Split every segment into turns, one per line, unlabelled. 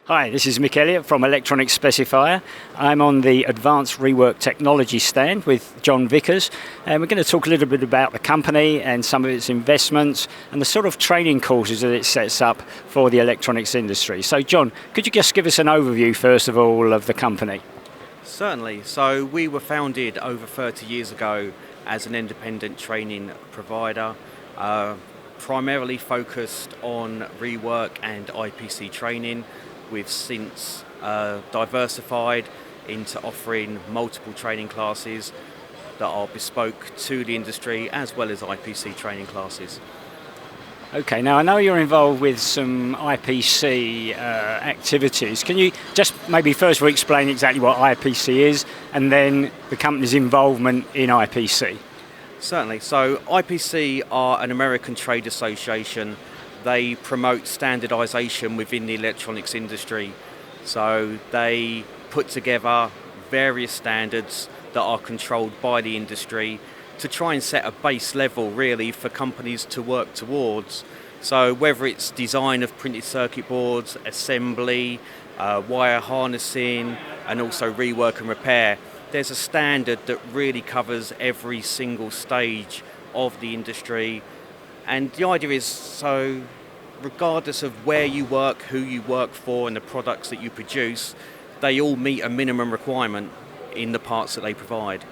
Hi, this is Mick Elliott from Electronic Specifier. I'm on the Advanced Rework Technology stand with John Vickers, and we're going to talk a little bit about the company and some of its investments and the sort of training courses that it sets up for the electronics industry. So John, could you just give us an overview first of all of the company?
Certainly. So we were founded over 30 years ago as an independent training provider, primarily focused on rework and IPC training. We've since diversified into offering multiple training classes that are bespoke to the industry as well as IPC training classes.
Okay, now I know you're involved with some IPC activities. Can you just maybe first of all explain exactly what IPC is and then the company's involvement in IPC?
Certainly. So IPC are an American trade association. They promote standardization within the electronics industry. So they put together various standards that are controlled by the industry to try and set a base level really for companies to work towards. So whether it's design of printed circuit boards, assembly, wire harnessing, and also rework and repair, there's a standard that really covers every single stage of the industry. And the idea is, so regardless of where you work, who you work for, and the products that you produce, they all meet a minimum requirement in the parts that they provide.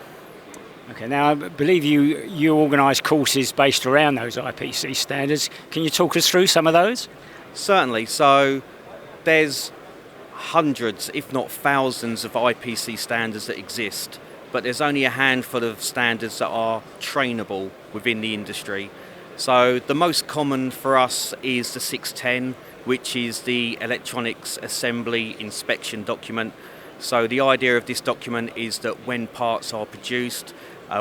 Okay, now I believe you organise courses based around those IPC standards. Can you talk us through some of those?
Certainly. So there's hundreds, if not thousands, of IPC standards that exist, but there's only a handful of standards that are trainable within the industry. So the most common for us is the 610, which is the electronics assembly inspection document. So the idea of this document is that when parts are produced,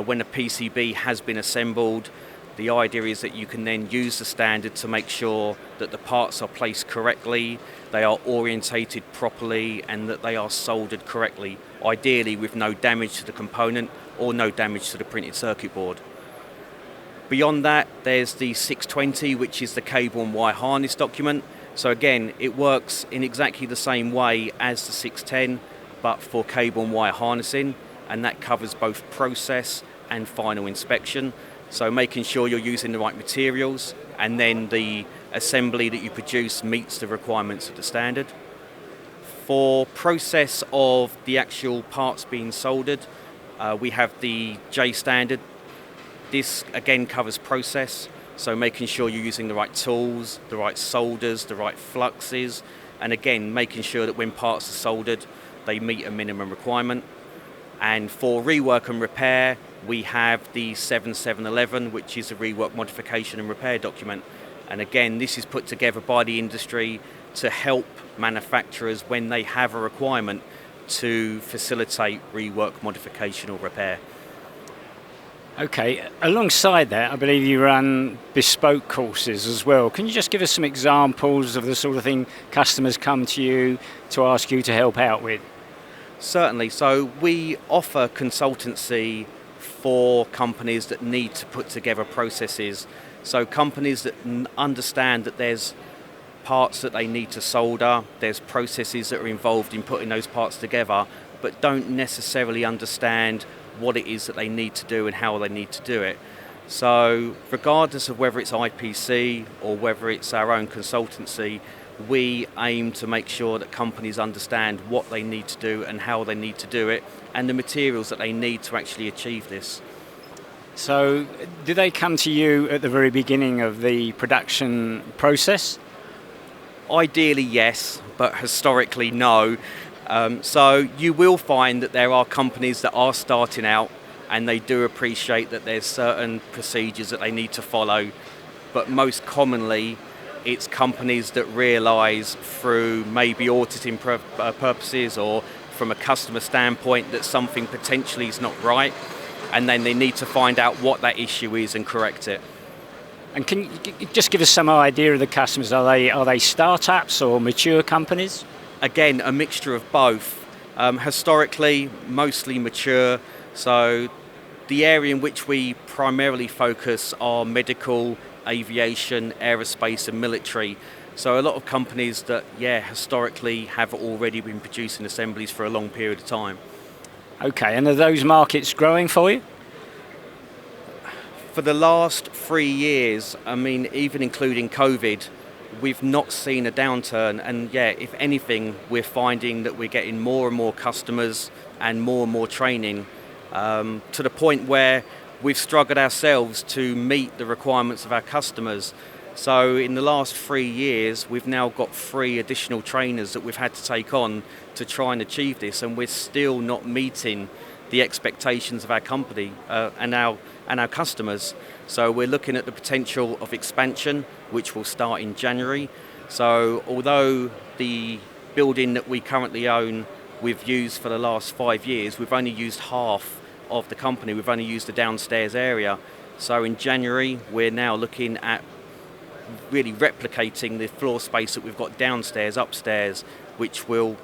when a PCB has been assembled, the idea is that you can then use the standard to make sure that the parts are placed correctly, they are orientated properly, and that they are soldered correctly, ideally with no damage to the component or no damage to the printed circuit board. Beyond that, there's the 620, which is the cable and wire harness document. So again, it works in exactly the same way as the 610, but for cable and wire harnessing, and that covers both process and final inspection. So making sure you're using the right materials, and then the assembly that you produce meets the requirements of the standard. For process of the actual parts being soldered, we have the J standard. This again covers process, so making sure you're using the right tools, the right solders, the right fluxes, and again making sure that when parts are soldered they meet a minimum requirement. And for rework and repair, we have the 7711, which is a rework modification and repair document. And again, this is put together by the industry to help manufacturers when they have a requirement to facilitate rework, modification or repair.
Okay, alongside that, I believe you run bespoke courses as well. Can you just give us some examples of the sort of thing customers come to you to ask you to help out with?
Certainly. So we offer consultancy for companies that need to put together processes. So companies that understand that there's parts that they need to solder, there's processes that are involved in putting those parts together, but don't necessarily understand what it is that they need to do and how they need to do it. So regardless of whether it's IPC or whether it's our own consultancy, we aim to make sure that companies understand what they need to do and how they need to do it, and the materials that they need to actually achieve this.
So do they come to you at the very beginning of the production process?
Ideally yes, but historically no. So you will find that there are companies that are starting out and they do appreciate that there's certain procedures that they need to follow, but most commonly it's companies that realise through maybe auditing purposes or from a customer standpoint that something potentially is not right, and then they need to find out what that issue is and correct it.
And can you just give us some idea of the customers? Are they startups or mature companies?
Again, a mixture of both. Historically, mostly mature. So the area in which we primarily focus are medical, aviation, aerospace and military. So a lot of companies that, historically have already been producing assemblies for a long period of time.
Okay, and are those markets growing for you?
For the last 3 years, I mean, even including COVID, we've not seen a downturn. And if anything, we're finding that we're getting more and more customers and more training, to the point where we've struggled ourselves to meet the requirements of our customers. So in the last 3 years, we've now got 3 additional trainers that we've had to take on to try and achieve this, and we're still not meeting the expectations of our company and our customers. So we're looking at the potential of expansion, which will start in January. So although the building that we currently own we've used for the last 5 years, we've only used half of the company. We've only used the downstairs area. So in January, we're now looking at really replicating the floor space that we've got downstairs, upstairs, which will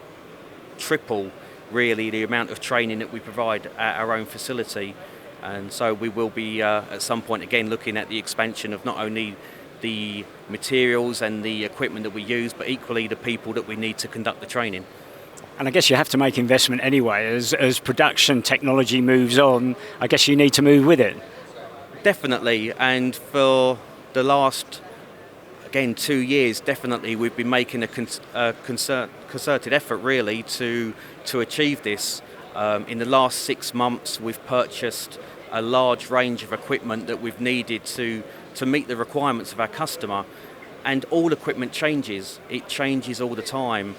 triple really the amount of training that we provide at our own facility. And so we will be at some point again looking at the expansion of not only the materials and the equipment that we use, but equally the people that we need to conduct the training.
And I guess you have to make investment anyway. As production technology moves on, I guess you need to move with it.
Definitely, and for the last, again, 2 years, definitely we've been making a concerted effort really to achieve this. In the last 6 months, we've purchased a large range of equipment that we've needed to meet the requirements of our customer. And all equipment changes. It changes all the time.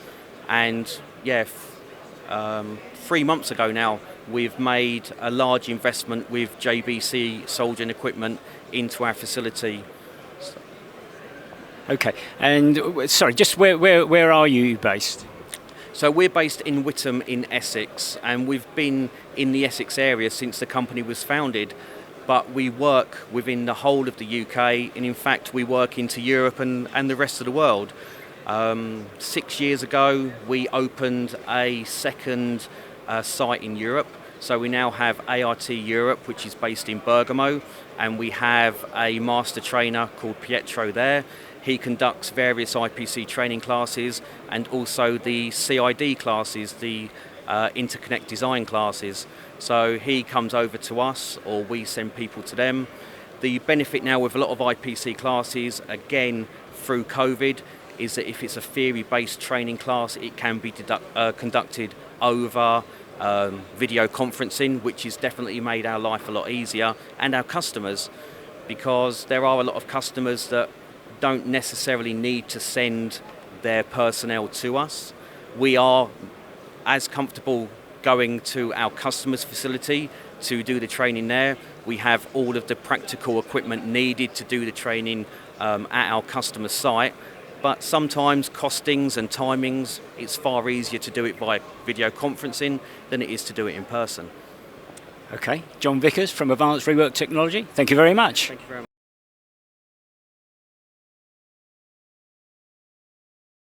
And 3 months ago now, we've made a large investment with JBC soldering equipment into our facility.
Okay, and sorry, just where are you based?
So we're based in Witham in Essex, and we've been in the Essex area since the company was founded, but we work within the whole of the UK, and in fact we work into Europe and the rest of the world. 6 years ago we opened a second site in Europe, so we now have ART Europe, which is based in Bergamo, and we have a master trainer called Pietro there. He conducts various IPC training classes and also the CID classes, the interconnect design classes. So he comes over to us or we send people to them. The benefit now with a lot of IPC classes, again through COVID, is that if it's a theory-based training class, it can be conducted over video conferencing, which has definitely made our life a lot easier and our customers, because there are a lot of customers that don't necessarily need to send their personnel to us. We are as comfortable going to our customer's facility to do the training there. We have all of the practical equipment needed to do the training at our customer's site. But sometimes costings and timings, it's far easier to do it by video conferencing than it is to do it in person.
Okay, John Vickers from Advanced Rework Technology, thank you very much.
Thank you very much.